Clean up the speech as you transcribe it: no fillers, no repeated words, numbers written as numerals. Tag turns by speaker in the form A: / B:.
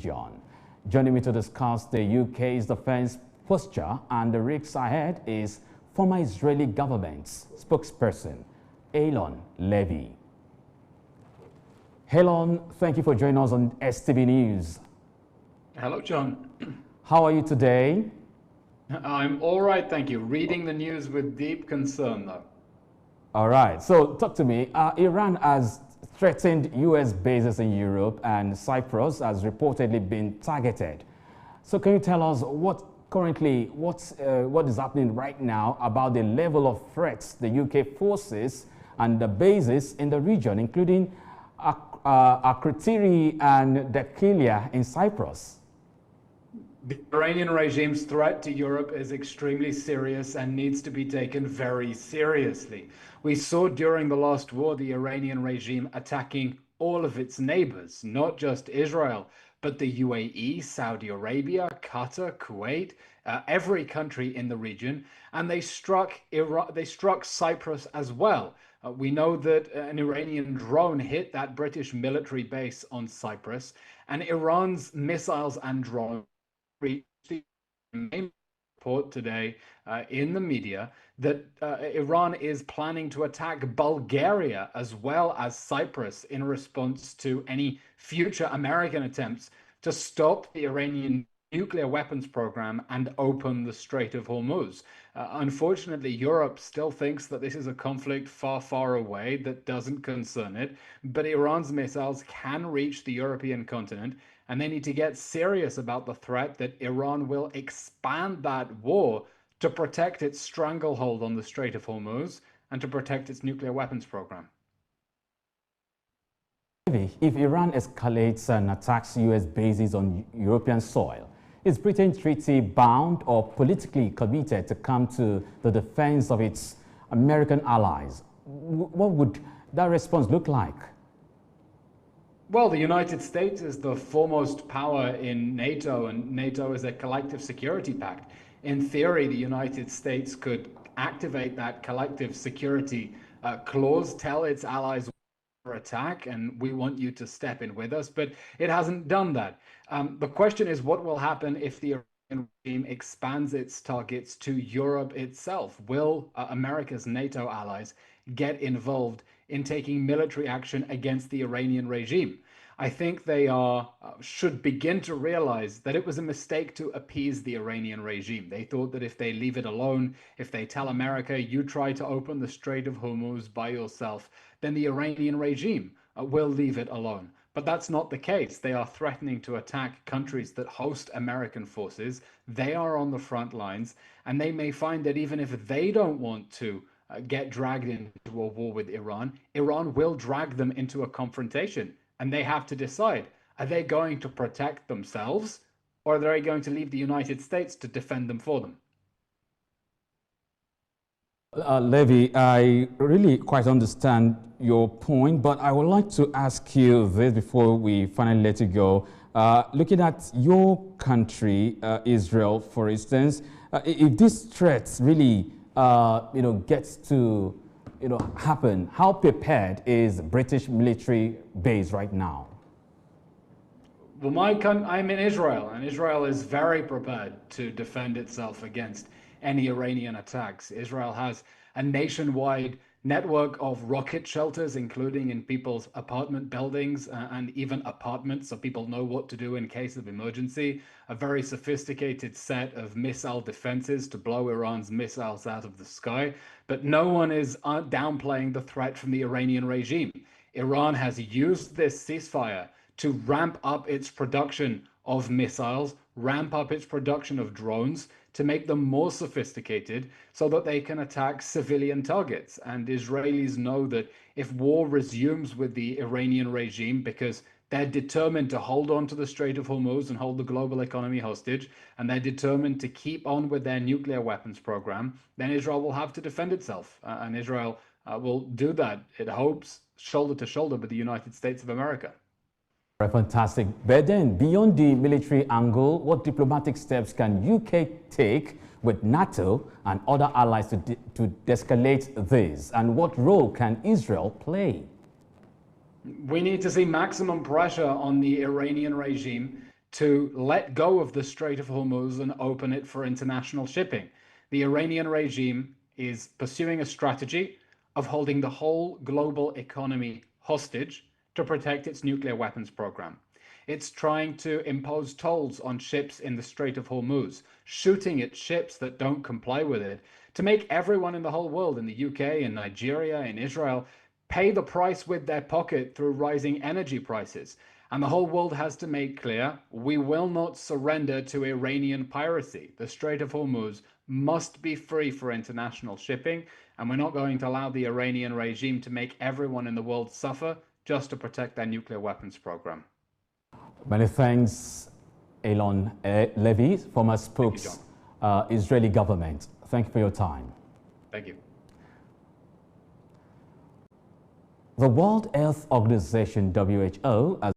A: region. Joining me to discuss the UK's defense posture and the risks ahead is former Israeli government's spokesperson, Eylon Levy. Eylon, thank you for joining us on STV News.
B: Hello, John.
A: How are you today?
B: I'm all right, thank you. Reading the news with deep concern, though.
A: All right, so talk to me. Iran has threatened U.S. bases in Europe, and Cyprus has reportedly been targeted. So can you tell us what is happening right now about the level of threats the UK forces and the bases in the region, including Akrotiri and Dekilia in Cyprus?
B: The Iranian regime's threat to Europe is extremely serious and needs to be taken very seriously. We saw during the last war the Iranian regime attacking all of its neighbors, not just Israel, but the UAE, Saudi Arabia, Qatar, Kuwait, every country in the region, and they struck Cyprus as well. We know that an Iranian drone hit that British military base on Cyprus, and Iran's missiles and drones reached the main report today in the media that Iran is planning to attack Bulgaria as well as Cyprus in response to any future American attempts to stop the Iranian nuclear weapons program and open the Strait of Hormuz. Unfortunately, Europe still thinks that this is a conflict far, far away that doesn't concern it, but Iran's missiles can reach the European continent, and they need to get serious about the threat that Iran will expand that war to protect its stranglehold on the Strait of Hormuz and to protect its nuclear weapons program.
A: If Iran escalates and attacks U.S. bases on European soil, is Britain treaty bound or politically committed to come to the defense of its American allies? What would that response look like?
B: Well, the United States is the foremost power in NATO, and NATO is a collective security pact. In theory, the United States could activate that collective security clause, tell its allies attack, and we want you to step in with us, but it hasn't done that. The question is, what will happen if the Iranian regime expands its targets to Europe itself? Will America's NATO allies get involved in taking military action against the Iranian regime? I think they should begin to realize that it was a mistake to appease the Iranian regime. They thought that if they leave it alone, if they tell America, you try to open the Strait of Hormuz by yourself, then the Iranian regime will leave it alone. But that's not the case. They are threatening to attack countries that host American forces. They are on the front lines, and they may find that even if they don't want to get dragged into a war with Iran, Iran will drag them into a confrontation. And they have to decide, are they going to protect themselves, or are they going to leave the United States to defend them for them?
A: Levy, I really quite understand your point, but I would like to ask you this before we finally let you go. Looking at your country, Israel, for instance, if these threats really, gets to happen, how prepared is British military base right now?
B: Well, I'm in Israel, and Israel is very prepared to defend itself against any Iranian attacks. Israel has a nationwide network of rocket shelters, including in people's apartment buildings and even apartments, so people know what to do in case of emergency. A very sophisticated set of missile defenses to blow Iran's missiles out of the sky. But no one is downplaying the threat from the Iranian regime. Iran has used this ceasefire to ramp up its production of missiles, ramp up its production of drones, to make them more sophisticated so that they can attack civilian targets. And Israelis know that if war resumes with the Iranian regime, because they're determined to hold on to the Strait of Hormuz and hold the global economy hostage, and they're determined to keep on with their nuclear weapons program, then Israel will have to defend itself. And Israel will do that, it hopes, shoulder to shoulder with the United States of America.
A: Fantastic. But then, beyond the military angle, what diplomatic steps can UK take with NATO and other allies to de-escalate this? And what role can Israel play?
B: We need to see maximum pressure on the Iranian regime to let go of the Strait of Hormuz and open it for international shipping. The Iranian regime is pursuing a strategy of holding the whole global economy hostage to protect its nuclear weapons program. It's trying to impose tolls on ships in the Strait of Hormuz, shooting at ships that don't comply with it, to make everyone in the whole world, in the UK, in Nigeria, in Israel, pay the price with their pocket through rising energy prices. And the whole world has to make clear, we will not surrender to Iranian piracy. The Strait of Hormuz must be free for international shipping, and we're not going to allow the Iranian regime to make everyone in the world suffer just to protect their nuclear weapons program.
A: Many thanks, Eylon Levy, former Israeli government. Thank you for your time.
B: Thank you.
A: The World Health Organization, WHO, has